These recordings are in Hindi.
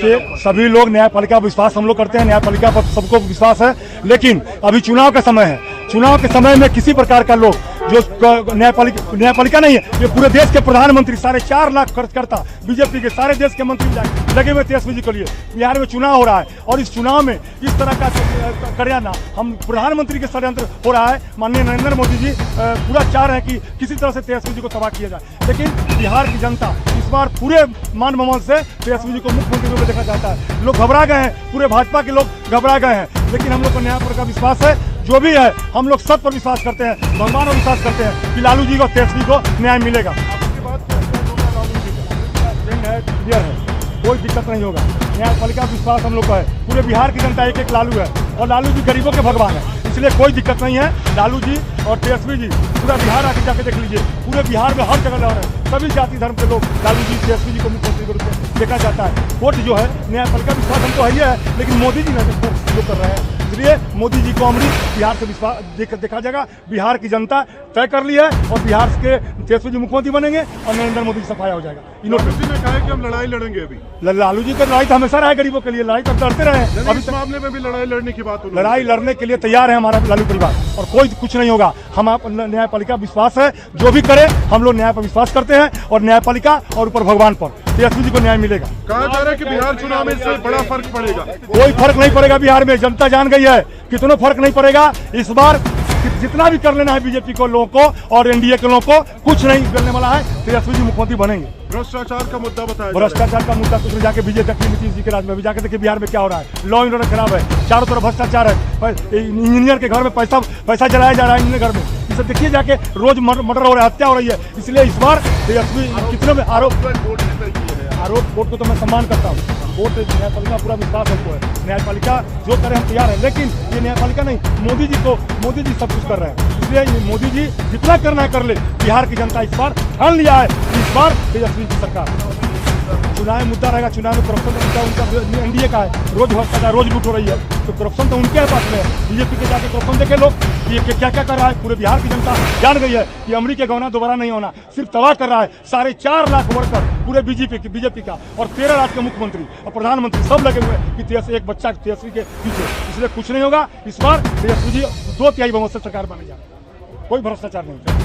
देखिए, सभी लोग न्यायपालिका पर विश्वास हम लोग करते हैं, न्यायपालिका पर सबको विश्वास है, लेकिन अभी चुनाव का समय है। चुनाव के समय में किसी प्रकार का लोग जो न्यायपालिका नहीं है, ये पूरे देश के प्रधानमंत्री 4.5 लाख खर्च करता, बीजेपी के सारे देश के मंत्री लगे हुए तेजस्वी जी के लिए। बिहार में चुनाव हो रहा है और इस चुनाव में इस तरह का करना हम प्रधानमंत्री के षड्यंत्र हो रहा है। माननीय नरेंद्र मोदी जी पूरा चाह रहे हैं कि किसी तरह से तेजस्वी जी को तबाह किया जाए, लेकिन बिहार की जनता इस बार पूरे मान बमन से तेजस्वी जी को मुख्यमंत्री रूप में देखना चाहता है। लोग घबरा गए हैं, पूरे भाजपा के लोग घबरा गए हैं, लेकिन हम लोग को न्याय पर का विश्वास है। जो भी है हम लोग सब पर विश्वास करते हैं, भगवान पर विश्वास करते हैं कि लालू जी को तेजस्वी को न्याय मिलेगा। क्लियर है, कोई दिक्कत नहीं होगा। न्यायपालिका विश्वास हम लोग का है। पूरे बिहार की जनता एक लालू है और लालू जी गरीबों के भगवान है, इसलिए कोई दिक्कत नहीं है। लालू जी और तेजस्वी जी पूरा बिहार आके जाके देख लीजिए, पूरे बिहार में हर जगह लड़ रहे हैं। सभी जाति धर्म के लोग लालू जी तेजस्वी जी को मुख्यमंत्री के रूप में देखा जाता है। वोट जो है न्यायपालिका विश्वास हमको है, लेकिन मोदी जी जो कर रहे हैं, इसलिए मोदी जी को अमृत बिहार से विश्वास देखा जाएगा। बिहार की जनता तय कर ली है और बिहार के तेजस्वी जी मुख्यमंत्री बनेंगे और नरेंद्र मोदी सफाया हो जाएगा। लालू जी ने कहा है कि हम लड़ाई लड़ेंगे। अभी लालू जी का लड़ाई तो हमेशा रहा है गरीबों के लिए, लड़ाई तो लड़ते रहे। अभी इस मामले में भी लड़ाई लड़ने की बात, लड़ाई लड़ने के लिए तैयार है हमारा लालू परिवार और कोई कुछ नहीं होगा। हम न्यायपालिका विश्वास है, जो भी करे हम लोग न्याय पर विश्वास करते हैं और न्यायपालिका और ऊपर भगवान पर तेजस्वी जी को न्याय मिलेगा। कहा जा रहा है कि बिहार चुनाव में इससे बड़ा फर्क पड़ेगा। कोई फर्क नहीं पड़ेगा बिहार में, जनता जान गई है, कितना फर्क नहीं पड़ेगा। इस बार जितना भी कर लेना है बीजेपी को लोगों को और एनडीए के लोगों को, कुछ नहीं करने वाला है। तेजस्वी जी मुख्यमंत्री बनेंगे। भ्रष्टाचार का मुद्दा बताया, भ्रष्टाचार का मुद्दा कुछ जाके बीजेपी नीतीश जी के राज में भी जाके देखिए बिहार में क्या हो रहा है। लॉ एंड ऑर्डर खराब है, चारों तरफ भ्रष्टाचार है। इंजीनियर के घर में पैसा जलाया जा रहा है, इंजीनियर घर में ये सब देखिए जाके, रोज मर्डर हो रहा है, हत्या हो रही है। इसलिए इस बार तेजस्वी कितने में आरोप कोर्ट को तो मैं सम्मान करता हूँ। कोर्ट न्यायपालिका पूरा विश्वास हमको है, न्यायपालिका जो करे हम तैयार है, लेकिन ये न्यायपालिका नहीं, मोदी जी सब कुछ कर रहे हैं। इसलिए ये मोदी जी जितना करना है कर ले। बिहार की जनता इस बार ठान लिया है, इस बार तेजस्वी की सरकार। चुनाव मुद्दा रहेगा, चुनाव में करप्शन का मुद्दा उनका एनडीए का है। रोज भ्रष्टाचार, रोज लूट हो रही है, तो करप्शन तो उनके पास में है। बीजेपी के जाके करप्शन देखे लोग, ये क्या क्या कर रहा है। पूरे बिहार की जनता जान गई है कि अमरी के गहना दोबारा नहीं होना, सिर्फ तबाह कर रहा है। 4.5 लाख वर्कर पूरे बीजेपी का और 13 राज्य के मुख्यमंत्री और प्रधानमंत्री सब लगे हुए कि तेजस्वी एक बच्चा तेजस्वी के पीछे, इसलिए कुछ नहीं होगा। इस बार तेजस्वी जी 2/3 बहुमत से सरकार बनेगा, कोई भ्रष्टाचार नहीं।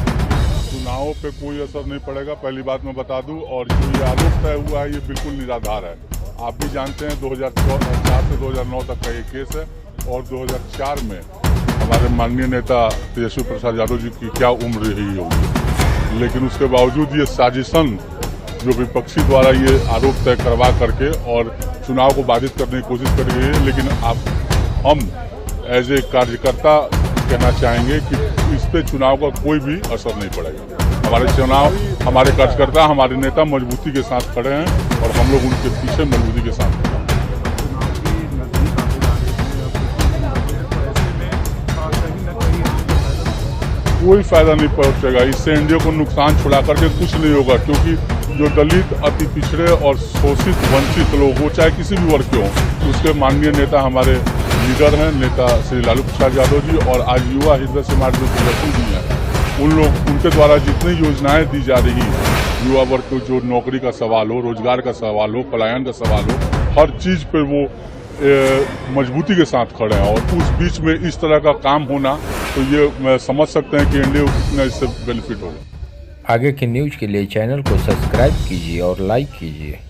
चुनावों पे कोई असर नहीं पड़ेगा, पहली बात मैं बता दूं। और जो ये आरोप तय हुआ है ये बिल्कुल निराधार है। आप भी जानते हैं 2004 से 2009 तक का ये केस है और 2004 में हमारे माननीय नेता तेजस्वी प्रसाद यादव जी की क्या उम्र रही होगी, लेकिन उसके बावजूद ये साजिशन जो विपक्षी द्वारा ये आरोप तय करवा करके और चुनाव को बाधित करने की कोशिश करी गई है। लेकिन हम एज ए कार्यकर्ता कहना चाहेंगे कि इस पे चुनाव का कोई भी असर नहीं पड़ेगा। हमारे कार्यकर्ता, हमारे नेता मजबूती के साथ खड़े हैं और हम लोग उनके पीछे मजबूती के साथ खड़े हैं। कोई फायदा नहीं पहुंचेगा, इससे एनडीए को नुकसान छुड़ा करके कुछ नहीं होगा, क्योंकि जो दलित, अति पिछड़े और शोषित वंचित लोग हो, चाहे किसी भी वर्ग के हों, उसके माननीय नेता हमारे लीडर हैं, नेता श्री लालू प्रसाद यादव जी। और आज युवा हृदय से हमारे जो तेजस्वी जी हैं, उनके द्वारा जितनी योजनाएं दी जा रही हैं, युवा वर्ग को जो नौकरी का सवाल हो, रोजगार का सवाल हो, पलायन का सवाल हो, हर चीज पे वो मजबूती के साथ खड़े हैं। और उस बीच में इस तरह का काम होना, तो ये समझ सकते हैं कि एनडीए को कितना इससे बेनिफिट होगा। आगे की न्यूज के लिए चैनल को सब्सक्राइब कीजिए और लाइक कीजिए।